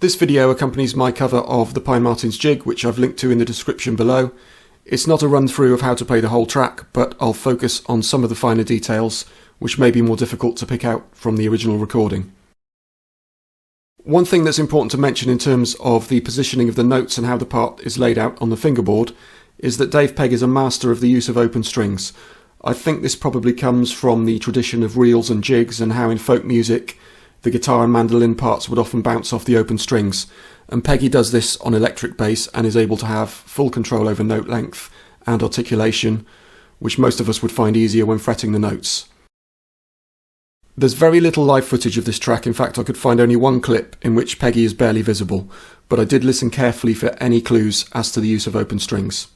This video accompanies my cover of the Pine Marten's Jig, which I've linked to in the description below. It's not a run through of how to play the whole track, but I'll focus on some of the finer details, which may be more difficult to pick out from the original recording. One thing that's important to mention in terms of the positioning of the notes and how the part is laid out on the fingerboard is that Dave Pegg is a master of the use of open strings. I think this probably comes from the tradition of reels and jigs and how in folk music the guitar and mandolin parts would often bounce off the open strings, and Peggy does this on electric bass and is able to have full control over note length and articulation, which most of us would find easier when fretting the notes. There's very little live footage of this track. In fact, I could find only one clip in which Peggy is barely visible, but I did listen carefully for any clues as to the use of open strings.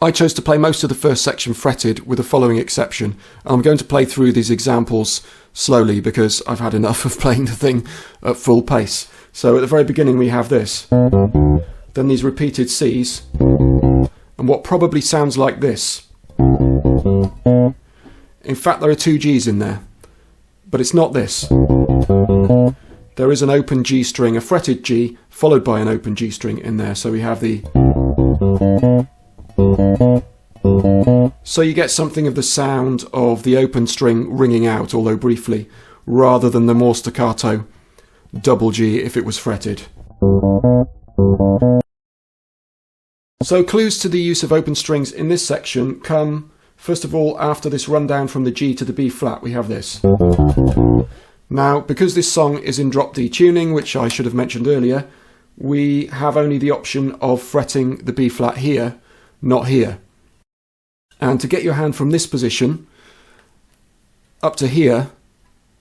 I chose to play most of the first section fretted, with the following exception. I'm going to play through these examples slowly because I've had enough of playing the thing at full pace. So at the very beginning we have this, then these repeated Cs, and what probably sounds like this. In fact, there are two Gs in there, but it's not this. There is an open G string, a fretted G, followed by an open G string in there, so we have the... So you get something of the sound of the open string ringing out, although briefly, rather than the more staccato double G if it was fretted. So clues to the use of open strings in this section come, first of all, after this rundown from the G to the B flat. We have this. Now, because this song is in drop D tuning, which I should have mentioned earlier, we have only the option of fretting the B flat here, not here. And to get your hand from this position up to here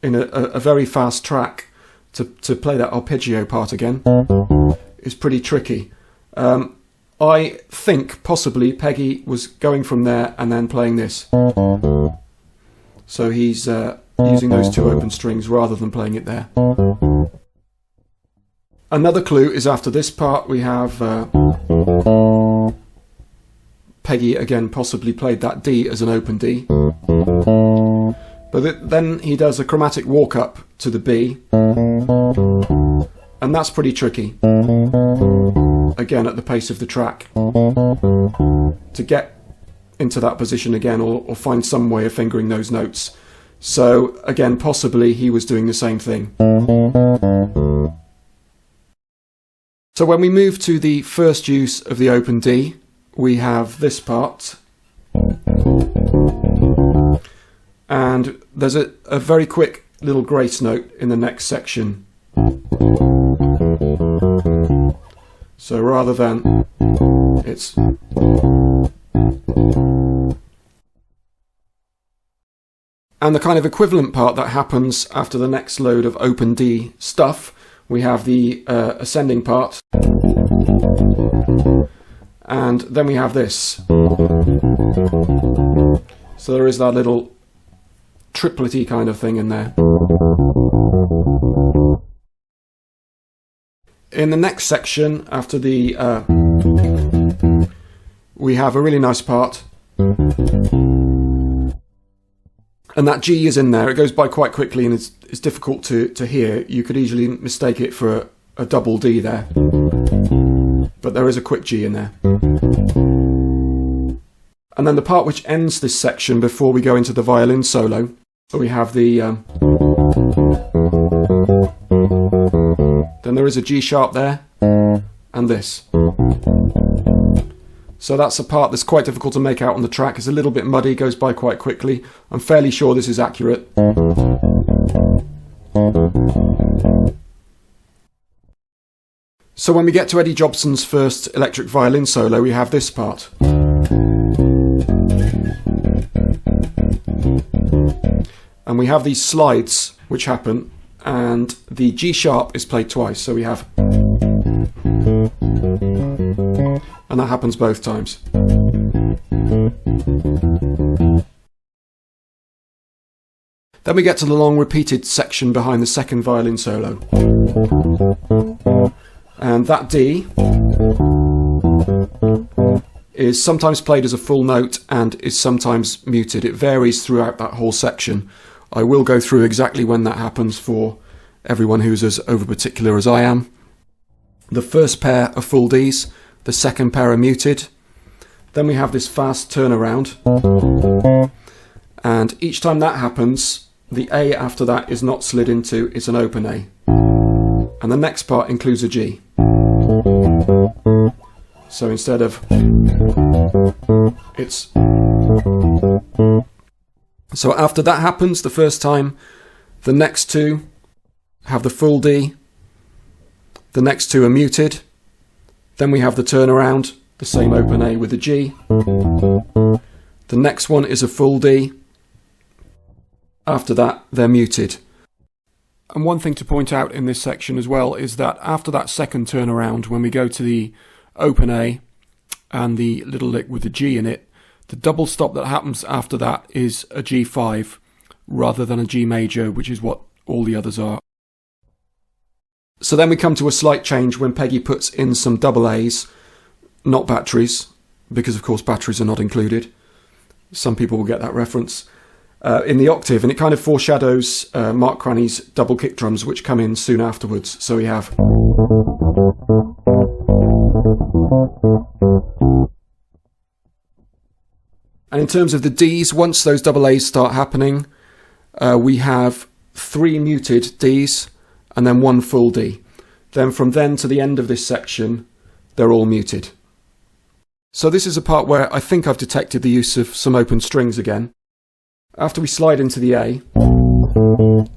in a very fast track to play that arpeggio part again is pretty tricky. I think possibly Peggy was going from there and then playing this. So he's using those two open strings rather than playing it there. Another clue is after this part we have Peggy again possibly played that D as an open D. But then he does a chromatic walk up to the B, and that's pretty tricky. Again, at the pace of the track, to get into that position again or find some way of fingering those notes. So again, possibly he was doing the same thing. So when we move to the first use of the open D, we have this part, and there's a very quick little grace note in the next section. So rather than it's... And the kind of equivalent part that happens after the next load of open D stuff, we have the ascending part. And then we have this. So there is that little triplet-y kind of thing in there. In the next section, after the... we have a really nice part. And that G is in there. It goes by quite quickly and it's difficult to hear. You could easily mistake it for a double D there. But there is a quick G in there. And then the part which ends this section before we go into the violin solo, we have the... then there is a G sharp there, and this. So that's a part that's quite difficult to make out on the track. It's a little bit muddy, goes by quite quickly. I'm fairly sure this is accurate. So when we get to Eddie Jobson's first electric violin solo, we have this part. And we have these slides which happen, and the G sharp is played twice, so we have... And that happens both times. Then we get to the long repeated section behind the second violin solo. And that D is sometimes played as a full note and is sometimes muted. It varies throughout that whole section. I will go through exactly when that happens for everyone who's as over-particular as I am. The first pair are full Ds, the second pair are muted. Then we have this fast turnaround, and each time that happens, the A after that is not slid into, it's an open A. And the next part includes a G. So instead of, it's... So after that happens the first time, the next two have the full D, the next two are muted, then we have the turnaround, the same open A with a G, the next one is a full D, after that they're muted. And one thing to point out in this section as well is that after that second turnaround, when we go to the open A and the little lick with the G in it, the double stop that happens after that is a G5 rather than a G major, which is what all the others are. So then we come to a slight change when Peggy puts in some double A's, not batteries, because of course batteries are not included. Some people will get that reference. In the octave, and it kind of foreshadows Mark Cranny's double kick drums, which come in soon afterwards. So we have... And in terms of the Ds, once those double A's start happening, we have 3 muted Ds and then 1 full D. Then from then to the end of this section, they're all muted. So this is a part where I think I've detected the use of some open strings again. After we slide into the A,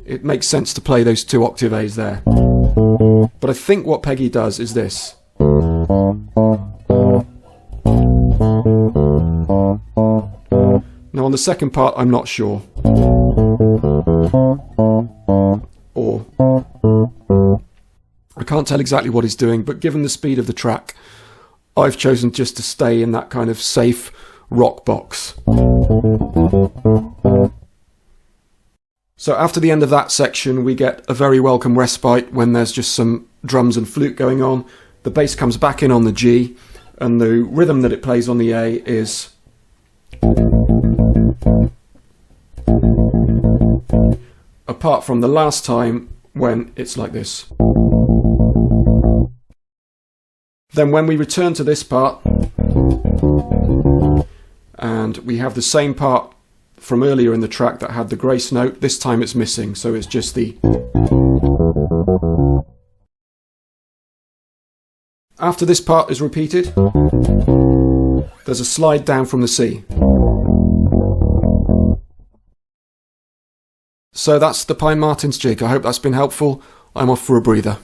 it makes sense to play those 2 octave A's there. But I think what Peggy does is this. Now on the second part, I'm not sure. Or I can't tell exactly what he's doing, but given the speed of the track, I've chosen just to stay in that kind of safe rock box. So after the end of that section, we get a very welcome respite when there's just some drums and flute going on. The bass comes back in on the G, and the rhythm that it plays on the A is... apart from the last time when it's like this. Then when we return to this part, and we have the same part from earlier in the track that had the grace note, this time it's missing, so it's just the... After this part is repeated, there's a slide down from the C. So that's the Marten's jig. I hope that's been helpful. I'm off for a breather.